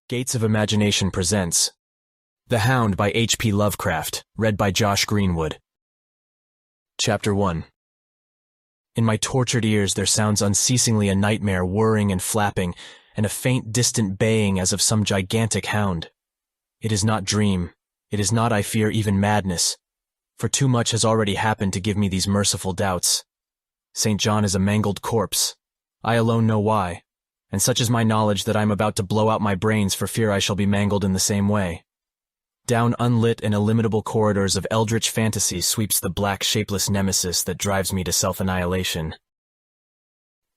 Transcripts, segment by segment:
Gates of Imagination presents The Hound by H.P. Lovecraft, read by Josh Greenwood. Chapter 1. In my tortured ears there sounds unceasingly a nightmare whirring and flapping, and a faint distant baying as of some gigantic hound. It is not dream, it is not, I fear, even madness, for too much has already happened to give me these merciful doubts. St. John is a mangled corpse. I alone know why. And such is my knowledge that I am about to blow out my brains for fear I shall be mangled in the same way. Down unlit and illimitable corridors of eldritch fantasy sweeps the black, shapeless nemesis that drives me to self-annihilation.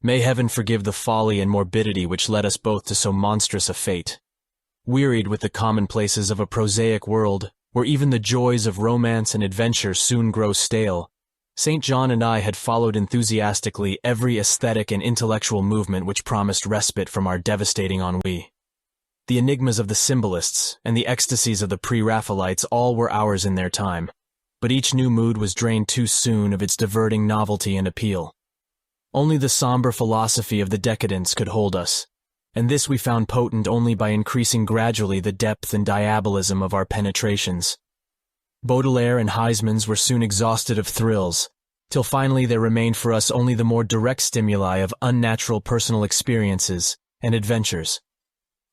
May heaven forgive the folly and morbidity which led us both to so monstrous a fate. Wearied with the commonplaces of a prosaic world, where even the joys of romance and adventure soon grow stale, St. John and I had followed enthusiastically every aesthetic and intellectual movement which promised respite from our devastating ennui. The enigmas of the symbolists and the ecstasies of the pre-Raphaelites all were ours in their time, but each new mood was drained too soon of its diverting novelty and appeal. Only the somber philosophy of the decadents could hold us, and this we found potent only by increasing gradually the depth and diabolism of our penetrations. Baudelaire and Huysmans were soon exhausted of thrills, till finally there remained for us only the more direct stimuli of unnatural personal experiences and adventures.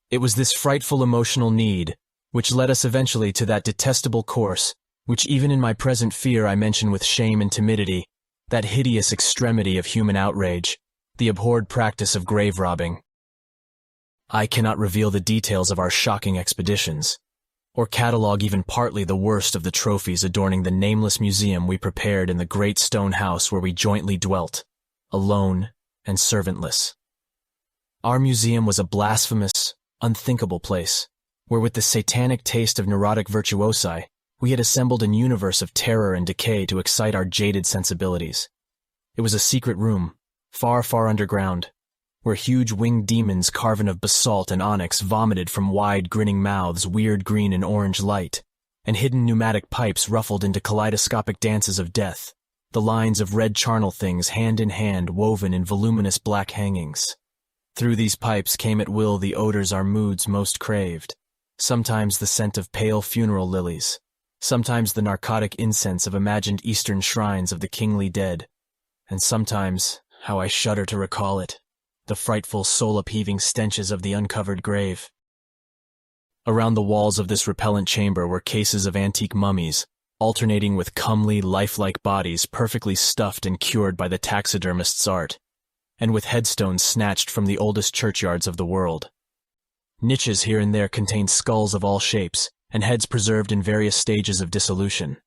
It was this frightful emotional need which led us eventually to that detestable course, which even in my present fear I mention with shame and timidity, that hideous extremity of human outrage, the abhorred practice of grave robbing. I cannot reveal the details of our shocking expeditions, or catalogue even partly the worst of the trophies adorning the nameless museum we prepared in the great stone house where we jointly dwelt, alone and servantless. Our museum was a blasphemous, unthinkable place, where with the satanic taste of neurotic virtuosi, we had assembled an universe of terror and decay to excite our jaded sensibilities. It was a secret room, far, far underground, where huge winged demons carven of basalt and onyx vomited from wide grinning mouths weird green and orange light, and hidden pneumatic pipes ruffled into kaleidoscopic dances of death, the lines of red charnel things hand in hand woven in voluminous black hangings. Through these pipes came at will the odors our moods most craved, sometimes the scent of pale funeral lilies, sometimes the narcotic incense of imagined eastern shrines of the kingly dead, and sometimes, how I shudder to recall it, the frightful soul-upheaving stenches of the uncovered grave. Around the walls of this repellent chamber were cases of antique mummies, alternating with comely, lifelike bodies perfectly stuffed and cured by the taxidermist's art, and with headstones snatched from the oldest churchyards of the world. Niches here and there contained skulls of all shapes, and heads preserved in various stages of dissolution.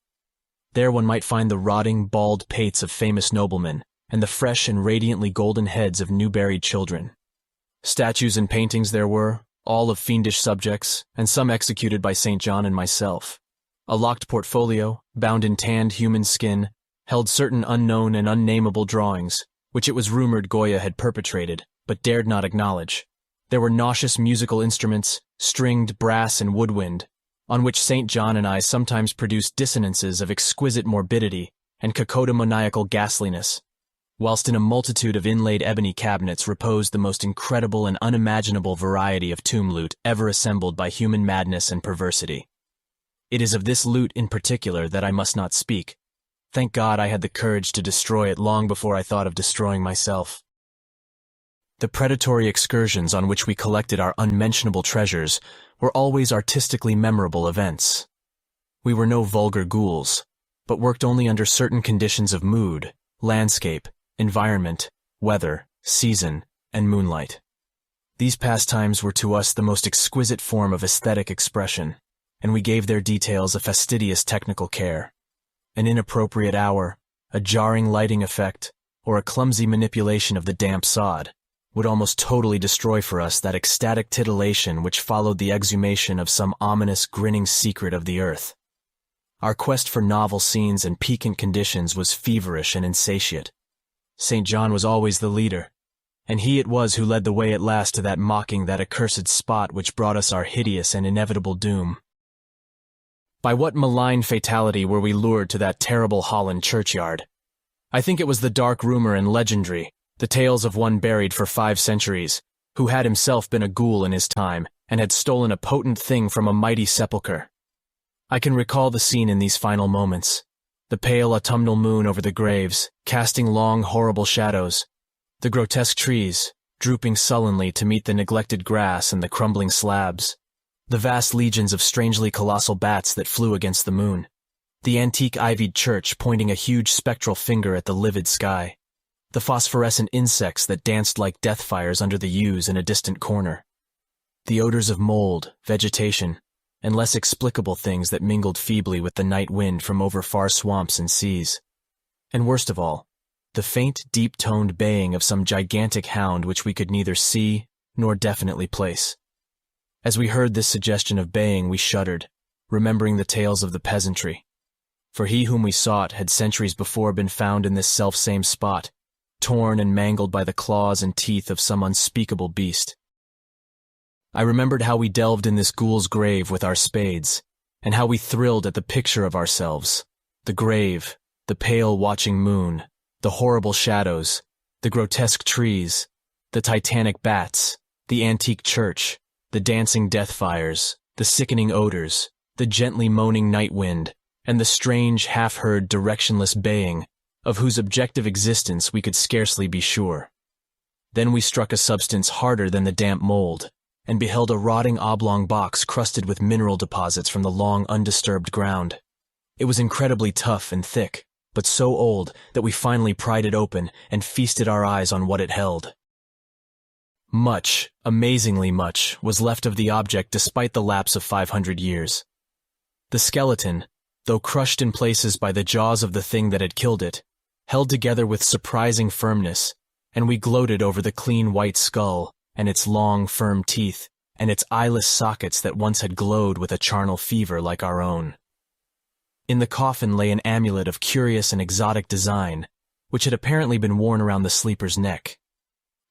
There one might find the rotting, bald pates of famous noblemen, and the fresh and radiantly golden heads of new-buried children. Statues and paintings there were, all of fiendish subjects, and some executed by St. John and myself. A locked portfolio, bound in tanned human skin, held certain unknown and unnameable drawings, which it was rumored Goya had perpetrated, but dared not acknowledge. There were nauseous musical instruments, stringed brass and woodwind, on which St. John and I sometimes produced dissonances of exquisite morbidity and cacodemoniacal ghastliness, whilst in a multitude of inlaid ebony cabinets reposed the most incredible and unimaginable variety of tomb loot ever assembled by human madness and perversity. It is of this loot in particular that I must not speak. Thank God I had the courage to destroy it long before I thought of destroying myself. The predatory excursions on which we collected our unmentionable treasures were always artistically memorable events. We were no vulgar ghouls, but worked only under certain conditions of mood, landscape, environment, weather, season, and moonlight. These pastimes were to us the most exquisite form of aesthetic expression, and we gave their details a fastidious technical care. An inappropriate hour, a jarring lighting effect, or a clumsy manipulation of the damp sod would almost totally destroy for us that ecstatic titillation which followed the exhumation of some ominous grinning secret of the earth. Our quest for novel scenes and piquant conditions was feverish and insatiate. St. John was always the leader, and he it was who led the way at last to that accursed spot which brought us our hideous and inevitable doom. By what malign fatality were we lured to that terrible Holland churchyard? I think it was the dark rumor and legendry, the tales of one buried for 5 centuries, who had himself been a ghoul in his time, and had stolen a potent thing from a mighty sepulchre. I can recall the scene in these final moments. The pale autumnal moon over the graves, casting long, horrible shadows. The grotesque trees, drooping sullenly to meet the neglected grass and the crumbling slabs. The vast legions of strangely colossal bats that flew against the moon. The antique ivied church pointing a huge spectral finger at the livid sky. The phosphorescent insects that danced like death fires under the yews in a distant corner. The odors of mold, vegetation, and less explicable things that mingled feebly with the night wind from over far swamps and seas. And worst of all, the faint, deep-toned baying of some gigantic hound which we could neither see nor definitely place. As we heard this suggestion of baying, we shuddered, remembering the tales of the peasantry. For he whom we sought had centuries before been found in this selfsame spot, torn and mangled by the claws and teeth of some unspeakable beast. I remembered how we delved in this ghoul's grave with our spades, and how we thrilled at the picture of ourselves, the grave, the pale watching moon, the horrible shadows, the grotesque trees, the titanic bats, the antique church, the dancing death fires, the sickening odors, the gently moaning night wind, and the strange, half-heard, directionless baying, of whose objective existence we could scarcely be sure. Then we struck a substance harder than the damp mold, and beheld a rotting oblong box crusted with mineral deposits from the long undisturbed ground. It was incredibly tough and thick, but so old that we finally pried it open and feasted our eyes on what it held. Much, amazingly much, was left of the object despite the lapse of 500 years. The skeleton, though crushed in places by the jaws of the thing that had killed it, held together with surprising firmness, and we gloated over the clean white skull, and its long, firm teeth, and its eyeless sockets that once had glowed with a charnel fever like our own. In the coffin lay an amulet of curious and exotic design, which had apparently been worn around the sleeper's neck.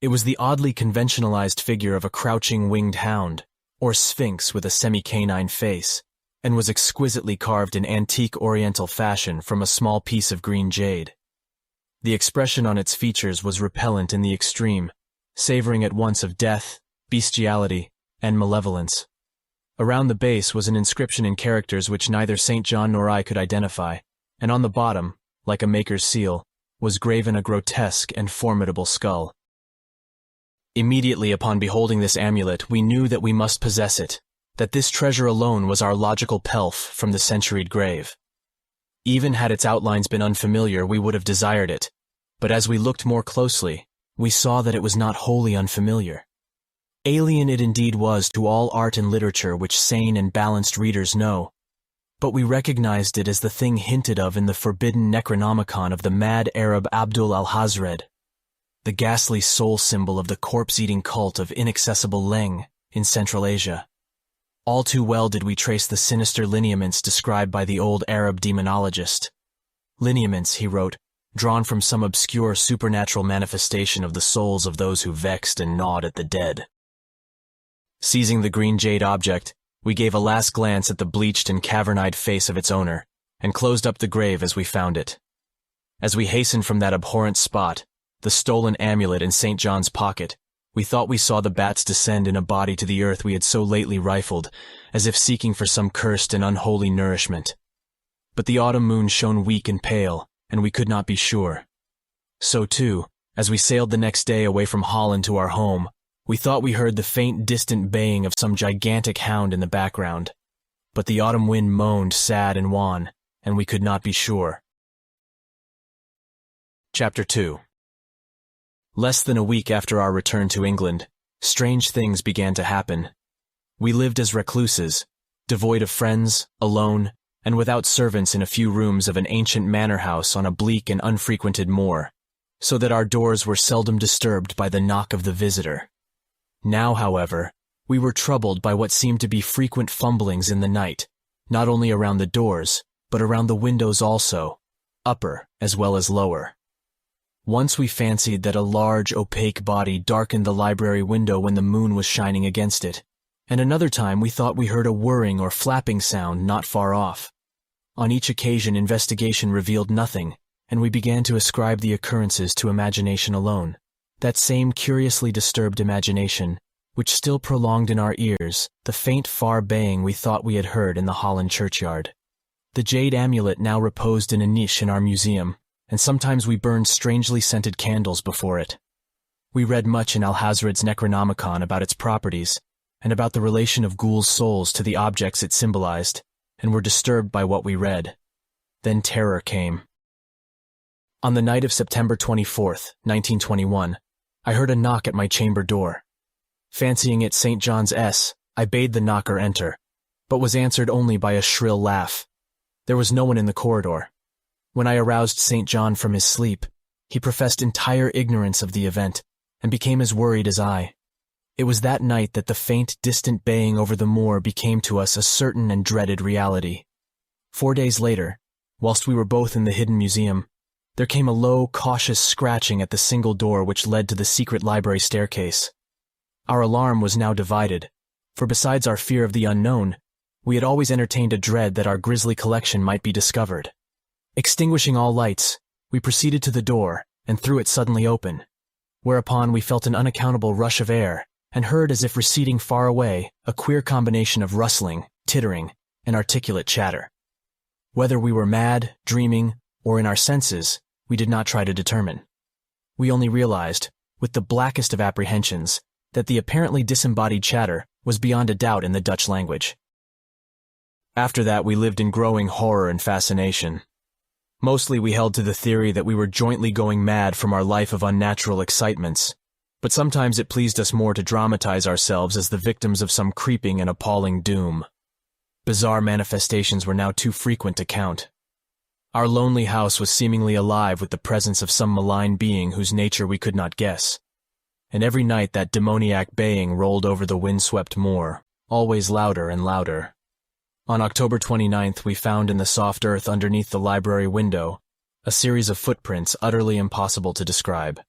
It was the oddly conventionalized figure of a crouching winged hound, or sphinx with a semi-canine face, and was exquisitely carved in antique oriental fashion from a small piece of green jade. The expression on its features was repellent in the extreme, savoring at once of death, bestiality, and malevolence. Around the base was an inscription in characters which neither St. John nor I could identify, and on the bottom, like a maker's seal, was graven a grotesque and formidable skull. Immediately upon beholding this amulet, we knew that we must possess it, that this treasure alone was our logical pelf from the centuried grave. Even had its outlines been unfamiliar, we would have desired it, but as we looked more closely, we saw that it was not wholly unfamiliar. Alien it indeed was to all art and literature which sane and balanced readers know, but we recognized it as the thing hinted of in the forbidden Necronomicon of the mad Arab Abdul al-Hazred, the ghastly soul symbol of the corpse-eating cult of inaccessible Leng in Central Asia. All too well did we trace the sinister lineaments described by the old Arab demonologist. Lineaments, he wrote, drawn from some obscure supernatural manifestation of the souls of those who vexed and gnawed at the dead. Seizing the green jade object, we gave a last glance at the bleached and cavern-eyed face of its owner, and closed up the grave as we found it. As we hastened from that abhorrent spot, the stolen amulet in St. John's pocket, we thought we saw the bats descend in a body to the earth we had so lately rifled, as if seeking for some cursed and unholy nourishment. But the autumn moon shone weak and pale, and we could not be sure. So too, as we sailed the next day away from Holland to our home, we thought we heard the faint distant baying of some gigantic hound in the background. But the autumn wind moaned sad and wan, and we could not be sure. Chapter 2. Less than a week after our return to England, strange things began to happen. We lived as recluses, devoid of friends, alone, and without servants in a few rooms of an ancient manor house on a bleak and unfrequented moor, so that our doors were seldom disturbed by the knock of the visitor. Now, however, we were troubled by what seemed to be frequent fumblings in the night, not only around the doors, but around the windows also, upper as well as lower. Once we fancied that a large, opaque body darkened the library window when the moon was shining against it, and another time we thought we heard a whirring or flapping sound not far off. On each occasion investigation revealed nothing, and we began to ascribe the occurrences to imagination alone, that same curiously disturbed imagination, which still prolonged in our ears the faint far baying we thought we had heard in the Holland churchyard. The jade amulet now reposed in a niche in our museum, and sometimes we burned strangely scented candles before it. We read much in Alhazred's Necronomicon about its properties, and about the relation of ghouls' souls to the objects it symbolized, and were disturbed by what we read. Then terror came. On the night of September 24th, 1921, I heard a knock at my chamber door. Fancying it St. John's S, I bade the knocker enter, but was answered only by a shrill laugh. There was no one in the corridor. When I aroused St. John from his sleep, he professed entire ignorance of the event, and became as worried as I. It was that night that the faint, distant baying over the moor became to us a certain and dreaded reality. 4 days later, whilst we were both in the hidden museum, there came a low, cautious scratching at the single door which led to the secret library staircase. Our alarm was now divided, for besides our fear of the unknown, we had always entertained a dread that our grisly collection might be discovered. Extinguishing all lights, we proceeded to the door and threw it suddenly open, whereupon we felt an unaccountable rush of air and heard, as if receding far away, a queer combination of rustling, tittering, and articulate chatter. Whether we were mad, dreaming, or in our senses, we did not try to determine. We only realized, with the blackest of apprehensions, that the apparently disembodied chatter was beyond a doubt in the Dutch language. After that, we lived in growing horror and fascination. Mostly we held to the theory that we were jointly going mad from our life of unnatural excitements, but sometimes it pleased us more to dramatize ourselves as the victims of some creeping and appalling doom. Bizarre manifestations were now too frequent to count. Our lonely house was seemingly alive with the presence of some malign being whose nature we could not guess, and every night that demoniac baying rolled over the windswept moor, always louder and louder. On October 29th, we found in the soft earth underneath the library window a series of footprints utterly impossible to describe.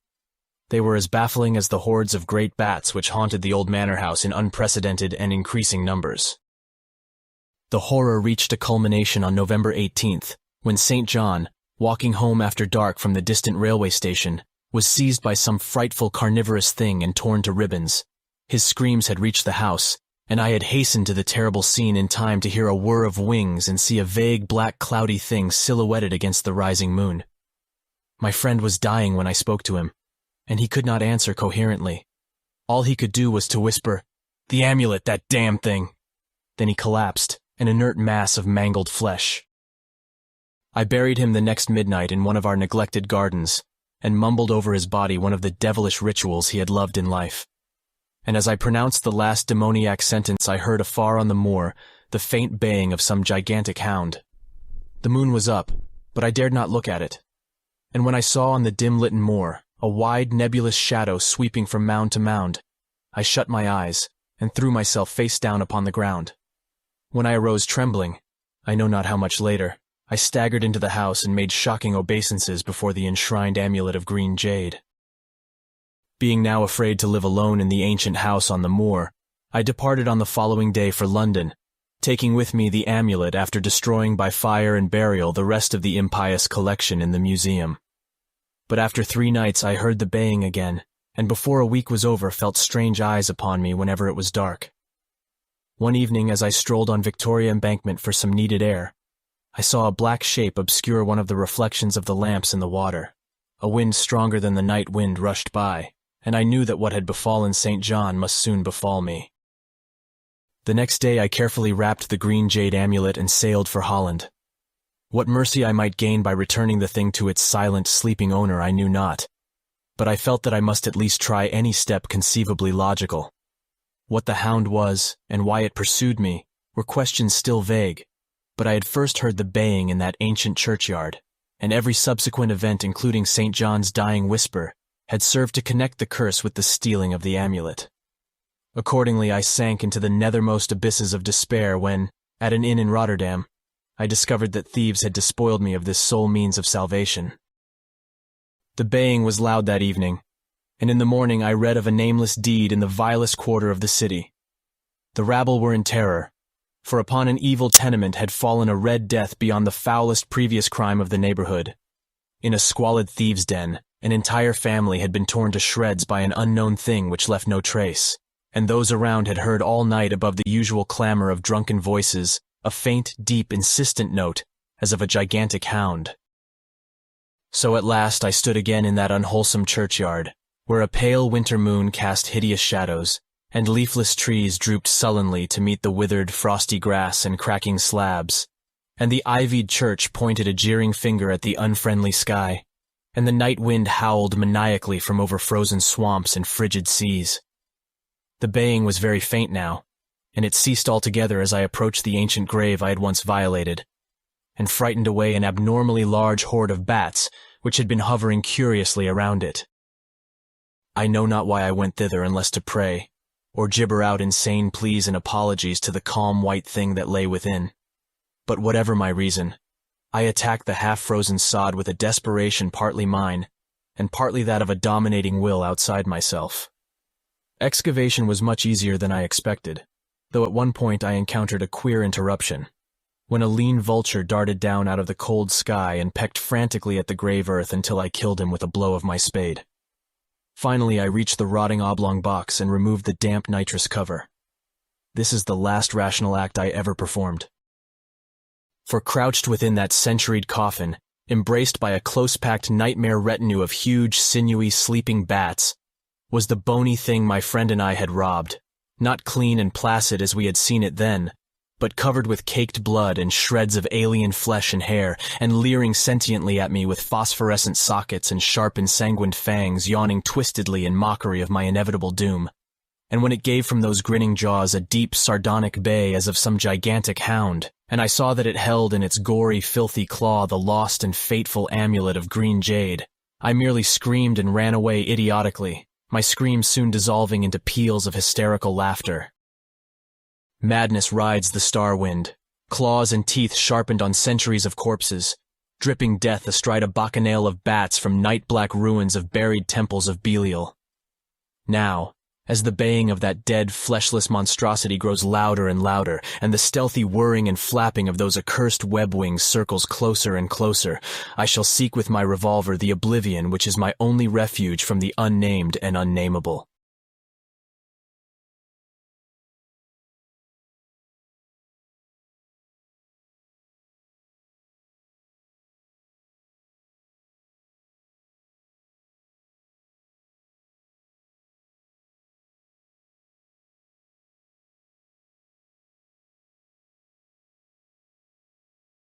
They were as baffling as the hordes of great bats which haunted the old manor house in unprecedented and increasing numbers. The horror reached a culmination on November 18th, when St. John, walking home after dark from the distant railway station, was seized by some frightful carnivorous thing and torn to ribbons. His screams had reached the house, and I had hastened to the terrible scene in time to hear a whir of wings and see a vague black cloudy thing silhouetted against the rising moon. My friend was dying when I spoke to him, and he could not answer coherently. All he could do was to whisper, "The amulet, that damn thing!" Then he collapsed, an inert mass of mangled flesh. I buried him the next midnight in one of our neglected gardens, and mumbled over his body one of the devilish rituals he had loved in life. And as I pronounced the last demoniac sentence, I heard afar on the moor the faint baying of some gigantic hound. The moon was up, but I dared not look at it. And when I saw on the dim-lit moor a wide nebulous shadow sweeping from mound to mound, I shut my eyes and threw myself face down upon the ground. When I arose trembling, I know not how much later, I staggered into the house and made shocking obeisances before the enshrined amulet of green jade. Being now afraid to live alone in the ancient house on the moor, I departed on the following day for London, taking with me the amulet after destroying by fire and burial the rest of the impious collection in the museum. But after 3 nights I heard the baying again, and before a week was over felt strange eyes upon me whenever it was dark. One evening, as I strolled on Victoria Embankment for some needed air, I saw a black shape obscure one of the reflections of the lamps in the water. A wind stronger than the night wind rushed by, and I knew that what had befallen St. John must soon befall me. The next day I carefully wrapped the green jade amulet and sailed for Holland. What mercy I might gain by returning the thing to its silent, sleeping owner I knew not, but I felt that I must at least try any step conceivably logical. What the hound was, and why it pursued me, were questions still vague, but I had first heard the baying in that ancient churchyard, and every subsequent event, including St. John's dying whisper, had served to connect the curse with the stealing of the amulet. Accordingly, I sank into the nethermost abysses of despair when, at an inn in Rotterdam, I discovered that thieves had despoiled me of this sole means of salvation. The baying was loud that evening, and in the morning I read of a nameless deed in the vilest quarter of the city. The rabble were in terror, for upon an evil tenement had fallen a red death beyond the foulest previous crime of the neighborhood. In a squalid thieves' den, an entire family had been torn to shreds by an unknown thing which left no trace, and those around had heard all night above the usual clamor of drunken voices, a faint, deep, insistent note, as of a gigantic hound. So at last I stood again in that unwholesome churchyard, where a pale winter moon cast hideous shadows, and leafless trees drooped sullenly to meet the withered, frosty grass and cracking slabs, and the ivied church pointed a jeering finger at the unfriendly sky, and the night wind howled maniacally from over frozen swamps and frigid seas. The baying was very faint now, and it ceased altogether as I approached the ancient grave I had once violated, and frightened away an abnormally large horde of bats which had been hovering curiously around it. I know not why I went thither unless to pray, or gibber out insane pleas and apologies to the calm white thing that lay within. But whatever my reason, I attacked the half-frozen sod with a desperation partly mine, and partly that of a dominating will outside myself. Excavation was much easier than I expected, though at one point I encountered a queer interruption, when a lean vulture darted down out of the cold sky and pecked frantically at the grave earth until I killed him with a blow of my spade. Finally, I reached the rotting oblong box and removed the damp nitrous cover. This is the last rational act I ever performed. For crouched within that centuried coffin, embraced by a close-packed nightmare retinue of huge, sinewy, sleeping bats, was the bony thing my friend and I had robbed, not clean and placid as we had seen it then, but covered with caked blood and shreds of alien flesh and hair, and leering sentiently at me with phosphorescent sockets and sharp ensanguined fangs yawning twistedly in mockery of my inevitable doom. And when it gave from those grinning jaws a deep, sardonic bay as of some gigantic hound, and I saw that it held in its gory, filthy claw the lost and fateful amulet of green jade, I merely screamed and ran away idiotically, my screams soon dissolving into peals of hysterical laughter. Madness rides the star wind, claws and teeth sharpened on centuries of corpses, dripping death astride a bacchanale of bats from night-black ruins of buried temples of Belial. Now, as the baying of that dead, fleshless monstrosity grows louder and louder, and the stealthy whirring and flapping of those accursed web wings circles closer and closer, I shall seek with my revolver the oblivion which is my only refuge from the unnamed and unnameable.